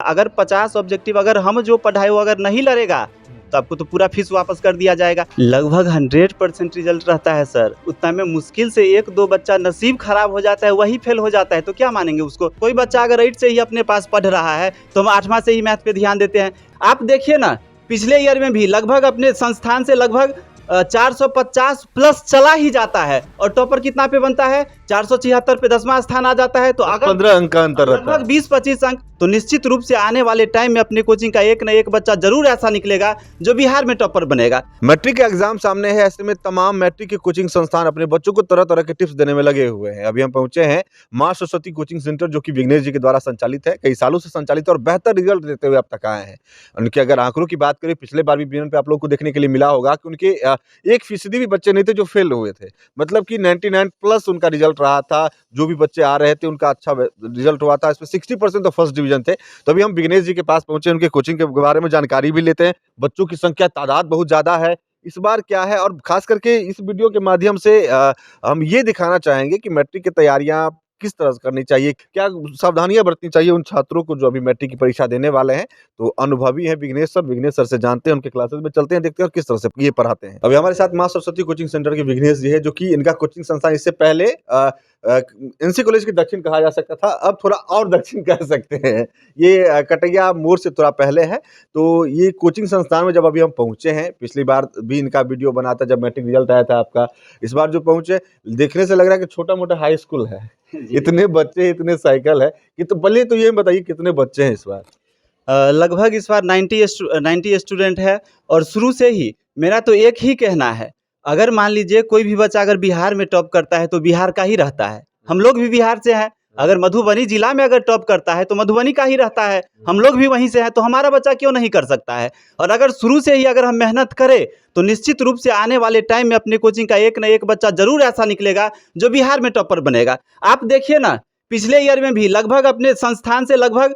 अगर 50 ऑब्जेक्टिव अगर हम जो पढ़ाए वो अगर नहीं लड़ेगा तो आपको तो पूरा फीस वापस कर दिया जाएगा। लगभग 100% रिजल्ट रहता है सर। उतना में मुश्किल से 1-2 बच्चा नसीब खराब हो जाता है, वही फेल हो जाता है, तो क्या मानेंगे उसको। कोई बच्चा अगर 8 से ही अपने पास पढ़ रहा है तो हम 8वां से ही मैथ पे ध्यान देते हैं। आप देखिए ना, पिछले ईयर में भी लगभग अपने संस्थान से लगभग 450 प्लस चला ही जाता है और टॉपर कितना पे बनता है, 476 पे 10वां स्थान आ जाता है। तो अगर 15 अंक का अंतर रहता है, लगभग 20-25 अंक, तो निश्चित रूप से आने वाले टाइम में अपने कोचिंग का एक न एक बच्चा जरूर ऐसा निकलेगा जो बिहार में टॉपर बनेगा। मैट्रिक का एग्जाम सामने है, ऐसे में तमाम मैट्रिक के कोचिंग संस्थान अपने बच्चों को तरह तरह के टिप्स देने में लगे हुए हैं। अभी हम पहुंचे हैं मां सरस्वती कोचिंग सेंटर, जो कि विघ्नेश जी के द्वारा संचालित है, कई सालों से संचालित है और बेहतर रिजल्ट देते हुए अब तक आए हैं। उनके अगर आंकड़ों की बात करें, पिछले बार भी बीएन पे आप लोग को देखने के लिए मिला होगा कि उनके 1% भी बच्चे नहीं थे जो फेल हुए थे, मतलब कि 99 प्लस उनका रिजल्ट रहा था। जो भी बच्चे आ रहे थे उनका अच्छा रिजल्ट हुआ था, इसमें 60% तो फर्स्ट डिवीजन थे। तो अभी हम विघ्नेश जी के पास पहुंचे, उनके कोचिंग के बारे में जानकारी भी लेते हैं। बच्चों की संख्या, तादाद बहुत ज्यादा है इस बार क्या है, और खास करके इस वीडियो के माध्यम से हम ये दिखाना चाहेंगे कि मैट्रिक की तैयारियां किस तरह से करनी चाहिए, क्या सावधानियां बरतनी चाहिए उन छात्रों को जो अभी मैट्रिक की परीक्षा देने वाले हैं। तो अनुभवी है विघ्नेश सर से जानते हैं, उनके क्लासेस में चलते हैं, देखते हैं किस तरह से ये पढ़ाते हैं। अभी हमारे साथ मां सरस्वती कोचिंग सेंटर के विघ्नेश जी है, जो कि इनका कोचिंग संस्थान इससे पहले एनसी कॉलेज के दक्षिण कहा जा सकता था, अब थोड़ा और दक्षिण कह सकते हैं। ये कटैया मोड़ से थोड़ा पहले है। तो ये कोचिंग संस्थान में जब अभी हम पहुंचे हैं, पिछली बार भी इनका वीडियो बना था जब मैट्रिक रिजल्ट आया था आपका। इस बार जो पहुंचे, देखने से लग रहा है कि छोटा मोटा हाई स्कूल है। इतने बच्चे, इतने साइकिल है कि, तो पहले तो ये बताइए कितने बच्चे हैं इस बार। लगभग इस बार 90 स्टूडेंट है। और शुरू से ही मेरा तो एक ही कहना है, अगर मान लीजिए कोई भी बच्चा अगर बिहार में टॉप करता है तो बिहार का ही रहता है। हम लोग भी बिहार से हैं। अगर मधुबनी जिला में अगर टॉप करता है तो मधुबनी का ही रहता है। हम लोग भी वहीं से हैं, तो हमारा बच्चा क्यों नहीं कर सकता है। और अगर शुरू से ही अगर हम मेहनत करें तो निश्चित रूप से आने वाले टाइम में अपने कोचिंग का एक न एक बच्चा जरूर ऐसा निकलेगा जो बिहार में टॉपर बनेगा। आप देखिए ना, पिछले ईयर में भी लगभग अपने संस्थान से लगभग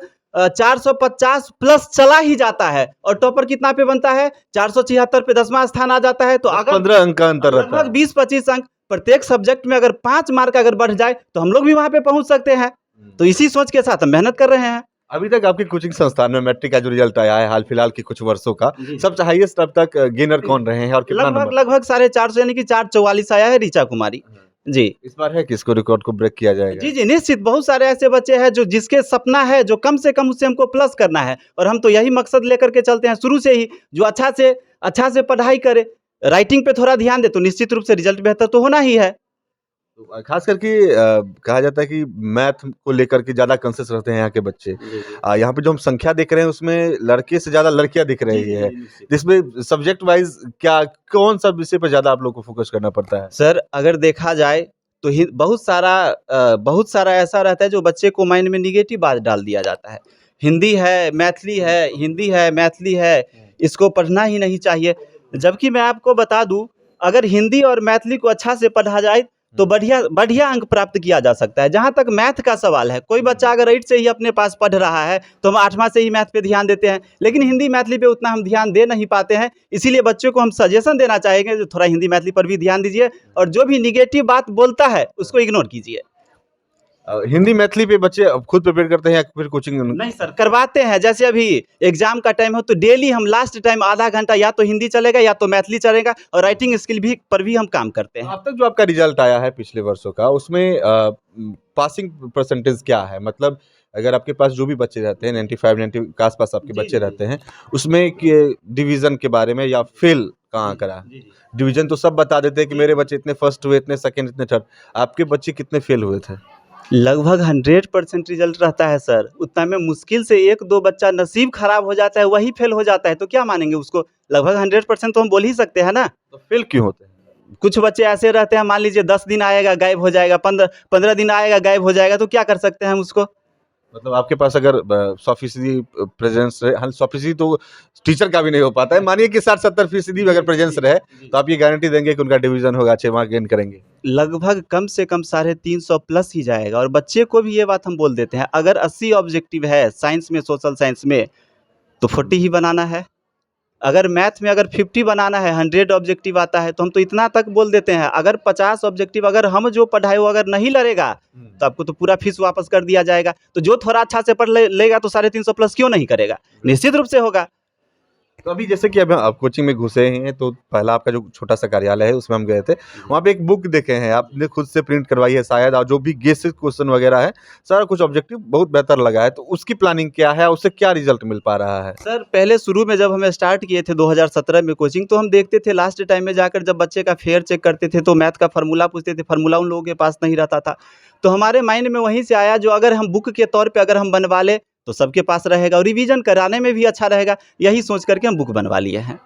450 प्लस चला ही जाता है और टॉपर कितना पे बनता है, 476 पे 10वां स्थान आ जाता है। तो अगर 15 अंक का अंतर रहता है, लगभग 20-25 अंक प्रत्येक सब्जेक्ट में अगर 5 मार्क अगर बढ़ जाए तो हम लोग भी वहां पे पहुंच सकते हैं। तो इसी सोच के साथ हम मेहनत कर रहे हैं। अभी तक आपकी कोचिंग संस्थान में मैट्रिक का जो रिजल्ट आया है हाल फिलहाल के कुछ वर्षों का, सबसे हाईएस्ट अब तक गेनर कौन रहे हैं और कितना नंबर? लगभग 450 यानी कि 444 आया है ऋचा कुमारी जी। इस बार है किसको रिकॉर्ड को ब्रेक किया जाएगा? जी निश्चित, बहुत सारे ऐसे बच्चे हैं जो जिसके सपना है जो कम से कम उससे हमको प्लस करना है, और हम तो यही मकसद लेकर के चलते हैं शुरू से ही, जो अच्छा से पढ़ाई करे, राइटिंग पे थोड़ा ध्यान दे, तो निश्चित रूप से रिजल्ट बेहतर तो होना ही है। तो खास करके कहा जाता है कि मैथ को लेकर के ज्यादा कॉन्शियस रहते हैं यहाँ के बच्चे। यहाँ पे जो हम संख्या देख रहे हैं उसमें लड़के से ज्यादा लड़कियां दिख रही है। जिसमें सब्जेक्ट वाइज क्या, कौन सा विषय पर ज्यादा आप लोग को फोकस करना पड़ता है? सर अगर देखा जाए तो बहुत सारा ऐसा रहता है जो बच्चे को माइंड में निगेटिव बात डाल दिया जाता है। हिंदी है, मैथिली है, इसको पढ़ना ही नहीं चाहिए। जबकि मैं आपको बता दूं, अगर हिंदी और मैथिली को अच्छा से पढ़ा जाए तो बढ़िया अंक प्राप्त किया जा सकता है। जहां तक मैथ का सवाल है, कोई बच्चा अगर 8 से ही अपने पास पढ़ रहा है तो हम 8वां से ही मैथ पे ध्यान देते हैं, लेकिन हिंदी मैथिली पे उतना हम ध्यान दे नहीं पाते हैं। इसीलिए बच्चों को हम सजेशन देना चाहेंगे जो थोड़ा हिंदी मैथिली पर भी ध्यान दीजिए, और जो भी निगेटिव बात बोलता है उसको इग्नोर कीजिए। हिंदी मैथिली पे बच्चे अब खुद प्रिपेयर करते हैं या फिर कोचिंग? नहीं सर, करवाते हैं। जैसे अभी एग्जाम का टाइम हो तो डेली हम लास्ट टाइम आधा घंटा या तो हिंदी चलेगा या तो मैथिली चलेगा, और राइटिंग स्किल भी पर भी हम काम करते हैं। अब तक जो आपका रिजल्ट आया है पिछले वर्षों का, उसमें पासिंग परसेंटेज क्या है? मतलब अगर आपके पास जो भी बच्चे रहते हैं 95-90 के आसपास आपके बच्चे रहते हैं, उसमें डिवीजन के बारे में या फेल कहाँ करा? डिवीजन तो सब बता देते हैं कि मेरे बच्चे इतने फर्स्ट हुए, इतने सेकंड, इतने थर्ड। आपके बच्चे कितने फेल हुए थे? लगभग 100% रिजल्ट रहता है सर। उतना में मुश्किल से 1-2 बच्चा नसीब खराब हो जाता है, वही फेल हो जाता है, तो क्या मानेंगे उसको। लगभग 100% तो हम बोल ही सकते हैं ना। तो फेल क्यों होते हैं? कुछ बच्चे ऐसे रहते हैं, मान लीजिए 10 दिन आएगा गायब हो जाएगा, 15 दिन आएगा गायब हो जाएगा, तो क्या कर सकते हैं हम उसको। मतलब आपके पास अगर 100% प्रेजेंस रहे, 100% तो टीचर का भी नहीं हो पाता है, मानिए कि 60-70% भी अगर प्रेजेंस रहे तो आप ये गारंटी देंगे कि उनका डिवीजन होगा, अच्छे मार्क गेन करेंगे? लगभग कम से कम 350 प्लस ही जाएगा। और बच्चे को भी ये बात हम बोल देते हैं, अगर 80 ऑब्जेक्टिव है साइंस में, सोशल साइंस में, तो 40 ही बनाना है। अगर मैथ में अगर 50 बनाना है, 100 ऑब्जेक्टिव आता है, तो हम तो इतना तक बोल देते हैं, अगर 50 ऑब्जेक्टिव अगर हम जो पढ़ाए वो अगर नहीं लड़ेगा तो आपको तो पूरा फीस वापस कर दिया जाएगा। तो जो थोड़ा अच्छा से पढ़ लेगा तो 350 प्लस क्यों नहीं करेगा, निश्चित रूप से होगा। तो अभी जैसे कि अब आप कोचिंग में घुसे हैं, तो पहला आपका जो छोटा सा कार्यालय है उसमें हम गए थे, वहाँ पे एक बुक देखे हैं आपने, खुद से प्रिंट करवाई है शायद, और जो भी गेसेस क्वेश्चन वगैरह है सारा कुछ ऑब्जेक्टिव बहुत बेहतर लगा है। तो उसकी प्लानिंग क्या है, उससे क्या रिजल्ट मिल पा रहा है? सर पहले शुरू में जब हमें स्टार्ट किए थे 2017 में कोचिंग, तो हम देखते थे लास्ट टाइम में जाकर जब बच्चे का फेयर चेक करते थे तो मैथ का फार्मूला पूछते थे, फार्मूला उन लोगों के पास नहीं रहता था। तो हमारे माइंड में वहीं से आया, जो अगर हम बुक के तौर पे अगर हम बनवा लें तो सबके पास रहेगा और रिवीजन कराने में भी अच्छा रहेगा, यही सोच करके हम बुक बनवा लिए हैं।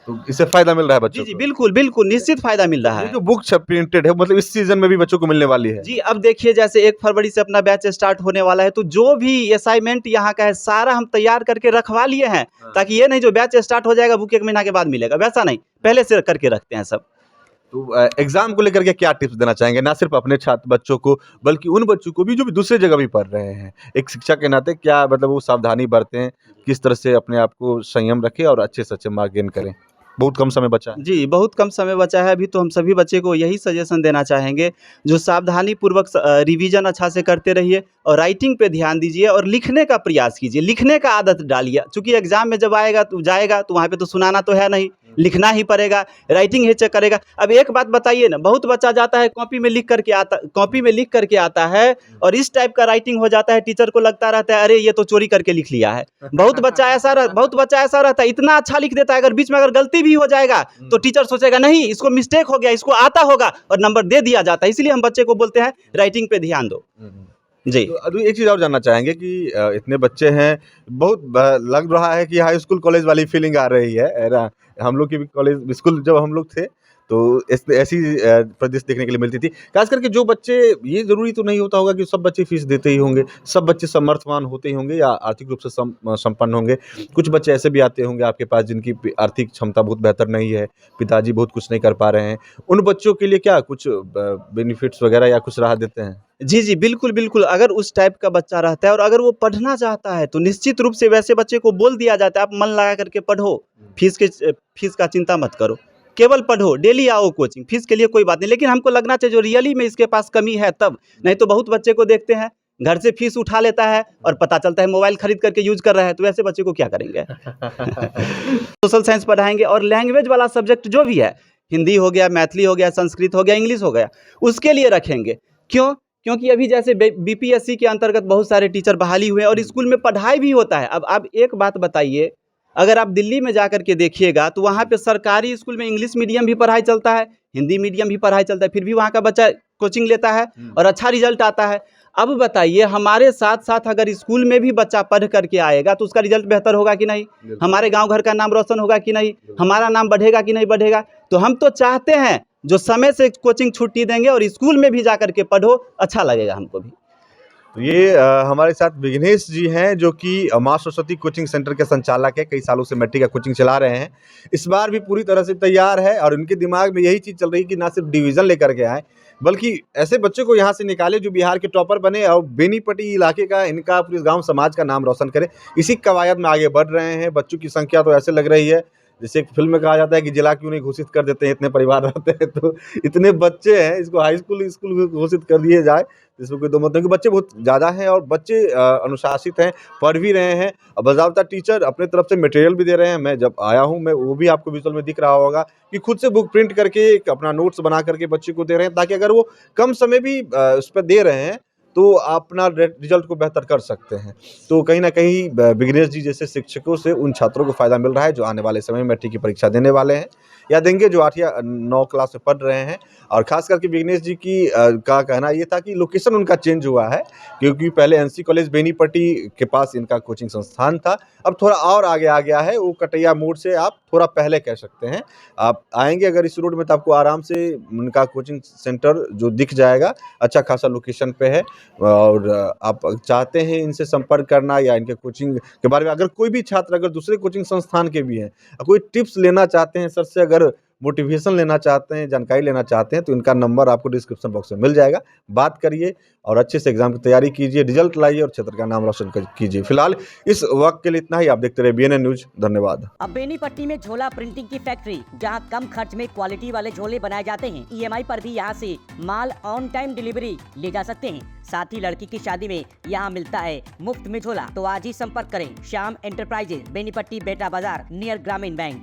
तो इससे फायदा मिल रहा है जी बच्चों जी को? बिल्कुल बिल्कुल निश्चित फायदा मिल रहा ये है। जो बुक प्रिंटेड है मतलब इस सीजन में भी बच्चों को मिलने वाली है? जी, अब देखिए जैसे 1 फरवरी से अपना बैच स्टार्ट होने वाला है, तो जो भी असाइनमेंट यहाँ का है सारा हम तैयार करके रखवा लिए हैं, ताकि ये नहीं जो बैच स्टार्ट हो जाएगा बुक 1 महीना के बाद मिलेगा, वैसा नहीं, पहले से करके रखते हैं सब। तो एग्जाम को लेकर के क्या टिप्स देना चाहेंगे, ना सिर्फ अपने छात्र बच्चों को बल्कि उन बच्चों को भी जो भी दूसरे जगह भी पढ़ रहे हैं? एक शिक्षक के नाते क्या मतलब वो सावधानी बरतें, किस तरह से अपने आप को संयम रखें और अच्छे से अच्छे मार्क गेन करें? बहुत कम समय बचा है। जी, बहुत कम समय बचा है अभी, तो हम सभी बच्चे को यही सजेशन देना चाहेंगे, जो सावधानीपूर्वक रिवीजन अच्छा से करते रहिए और राइटिंग पे ध्यान दीजिए और लिखने का प्रयास कीजिए, लिखने का आदत डालिए, चूँकि एग्ज़ाम में जब आएगा तो जाएगा तो वहाँ पे तो सुनाना तो है नहीं, लिखना ही पड़ेगा, राइटिंग ही चेक करेगा। अब एक बात बताइए ना, बहुत बच्चा जाता है कॉपी में लिख करके आता है और इस टाइप का राइटिंग हो जाता है, टीचर को लगता रहता है अरे ये तो चोरी करके लिख लिया है। बहुत बच्चा ऐसा रहता है, इतना अच्छा लिख देता है, अगर बीच में अगर गलती भी हो जाएगा तो टीचर सोचेगा नहीं इसको मिस्टेक हो गया, इसको आता होगा, और नंबर दे दिया जाता है। इसलिए हम बच्चे को बोलते हैं राइटिंग पे ध्यान दो। जी। तो अभी एक चीज़ और जानना चाहेंगे कि इतने बच्चे हैं, बहुत लग रहा है कि हाई स्कूल कॉलेज वाली फीलिंग आ रही है। हम लोग की भी कॉलेज स्कूल जब हम लोग थे तो ऐसी प्रदेश देखने के लिए मिलती थी। खास करके जो बच्चे, ये ज़रूरी तो नहीं होता होगा कि सब बच्चे फीस देते ही होंगे, सब बच्चे समर्थवान होते ही होंगे या आर्थिक रूप से संपन्न होंगे। कुछ बच्चे ऐसे भी आते होंगे आपके पास जिनकी आर्थिक क्षमता बहुत बेहतर नहीं है, पिताजी बहुत कुछ नहीं कर पा रहे हैं। उन बच्चों के लिए क्या कुछ बेनिफिट्स वगैरह या कुछ राहत देते हैं? जी, जी, बिल्कुल, बिल्कुल। अगर उस टाइप का बच्चा रहता है और अगर वो पढ़ना चाहता है, तो निश्चित रूप से वैसे बच्चे को बोल दिया जाता है, आप मन लगा करके पढ़ो, फीस का चिंता मत करो, केवल पढ़ो, डेली आओ कोचिंग, फीस के लिए कोई बात नहीं। लेकिन हमको लगना चाहिए जो रियली में इसके पास कमी है तब, नहीं तो बहुत बच्चे को देखते हैं, घर से फीस उठा लेता है और पता चलता है मोबाइल खरीद करके यूज़ कर रहा है, तो वैसे बच्चे को क्या करेंगे? सोशल साइंस पढ़ाएँगे और लैंग्वेज वाला सब्जेक्ट जो भी है, हिंदी हो गया, मैथिली हो गया, संस्कृत हो गया, इंग्लिश हो गया, उसके लिए रखेंगे। क्यों? क्योंकि अभी जैसे बीपीएससी के अंतर्गत बहुत सारे टीचर बहाली हुए हैं और स्कूल में पढ़ाई भी होता है। अब आप एक बात बताइए, अगर आप दिल्ली में जा कर के देखिएगा तो वहाँ पे सरकारी स्कूल में इंग्लिश मीडियम भी पढ़ाई चलता है, हिंदी मीडियम भी पढ़ाई चलता है, फिर भी वहाँ का बच्चा कोचिंग लेता है और अच्छा रिजल्ट आता है। अब बताइए हमारे साथ-साथ अगर स्कूल में भी बच्चा पढ़ करके आएगा तो उसका रिजल्ट बेहतर होगा कि नहीं? हमारे गाँव घर का नाम रोशन होगा कि नहीं? हमारा नाम बढ़ेगा कि नहीं बढ़ेगा? तो हम तो चाहते हैं जो समय से कोचिंग छुट्टी देंगे और स्कूल में भी जा कर के पढ़ो, अच्छा लगेगा हमको भी। तो ये हमारे साथ विघ्नेश जी हैं जो कि माँ सरस्वती कोचिंग सेंटर के संचालक है, कई सालों से मैट्रिक का कोचिंग चला रहे हैं। इस बार भी पूरी तरह से तैयार है और उनके दिमाग में यही चीज़ चल रही है कि ना सिर्फ डिवीज़न लेकर के आएँ, बल्कि ऐसे बच्चों को यहाँ से निकाले जो बिहार के टॉपर बने और बेनीपट्टी इलाके का, इनका पूरे गाँव समाज का नाम रोशन करें। इसी कवायद में आगे बढ़ रहे हैं। बच्चों की संख्या तो ऐसे लग रही है जैसे एक फ़िल्म में कहा जाता है कि जिला क्यों नहीं घोषित कर देते हैं, इतने परिवार रहते हैं, तो इतने बच्चे हैं, इसको हाई स्कूल घोषित कर दिए जाए, इसमें कोई दो मत नहीं, क्योंकि बच्चे बहुत ज़्यादा हैं और बच्चे अनुशासित हैं, पढ़ भी रहे हैं और बाज़ाब्ता टीचर अपने तरफ से मटेरियल भी दे रहे हैं। मैं जब आया हूँ, मैं वो भी आपको विजुअल में दिख रहा होगा कि खुद से बुक प्रिंट करके एक अपना नोट्स बना करके बच्चे को दे रहे हैं, ताकि अगर वो कम समय भी उस पर दे रहे हैं तो अपना रिजल्ट को बेहतर कर सकते हैं। तो कहीं न कहीं विघ्नेश जी जैसे शिक्षकों से उन छात्रों को फ़ायदा मिल रहा है जो आने वाले समय में मैट्रिक की परीक्षा देने वाले हैं या देंगे, जो 8 या 9 क्लास में पढ़ रहे हैं। और ख़ास करके विघ्नेश जी की का कहना ये था कि लोकेशन उनका चेंज हुआ है, क्योंकि पहले एनसी कॉलेज बेनीपट्टी के पास इनका कोचिंग संस्थान था, अब थोड़ा और आगे आ गया है, वो कटैया मोड़ से आप थोड़ा पहले कह सकते हैं। आप आएँगे अगर इस रोड में तो आपको आराम से उनका कोचिंग सेंटर जो दिख जाएगा, अच्छा खासा लोकेशन पे है। और आप चाहते हैं इनसे संपर्क करना या इनके कोचिंग के बारे में, अगर कोई भी छात्र अगर दूसरे कोचिंग संस्थान के भी हैं, कोई टिप्स लेना चाहते हैं सर से, अगर मोटिवेशन लेना चाहते हैं, जानकारी लेना चाहते हैं, तो इनका नंबर आपको डिस्क्रिप्शन बॉक्स में मिल जाएगा। बात करिए और अच्छे से एग्जाम की तैयारी कीजिए, रिजल्ट लाइए और क्षेत्र का नाम रोशन कीजिए। फिलहाल इस वक्त के लिए इतना ही। आप देखते रहे BNN न्यूज। धन्यवाद। अब बेनीपट्टी में झोला प्रिंटिंग की फैक्ट्री, जहां कम खर्च में क्वालिटी वाले झोले बनाए जाते हैं। EMI पर भी यहां से माल ऑन टाइम डिलीवरी ले जा सकते हैं। साथ ही लड़की की शादी में यहां मिलता है मुफ्त में झोला। तो आज ही संपर्क करें श्याम एंटरप्राइजेज, बेनीपट्टी, बेटा बाजार, नियर ग्रामीण बैंक।